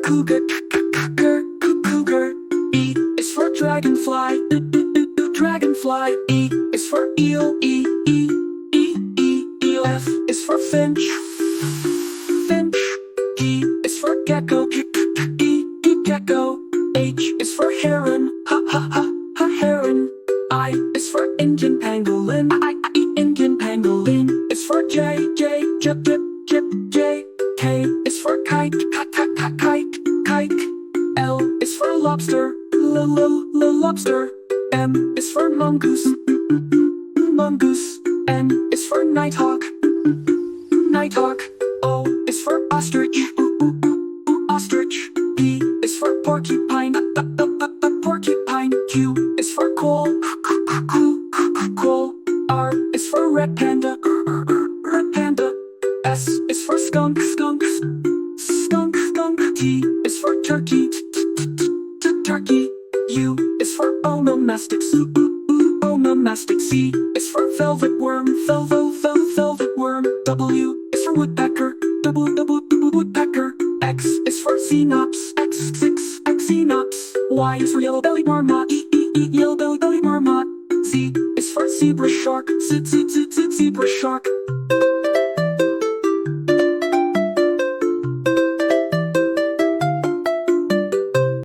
cougar, cougar. E is for dragonfly, dragonfly. E is for eel, eel. F is for finch, finch. G is for gecko, gecko. H is for heron, heron. I is for Indian pangolin, Indian pangolin. Is for J, jip. K is for kite, kite. L is for lobster, lobster. M is for mongoose, mongoose. N is for nighthawk, nighthawk. O is for ostrich, ostrich. P is for porcupine, porcupine. Q is for coal, coal. R is for red panda, red panda. S is for skunk, skunk. T is for turkey, turkey. U is for onomastic, onomastic. C is for velvet worm, velvet worm. W is for woodpecker, woodpecker. X is for xenops, xenops. Y is for yellow-bellied marmot, yellow-bellied marmot. Z is for zebra shark, zebra shark.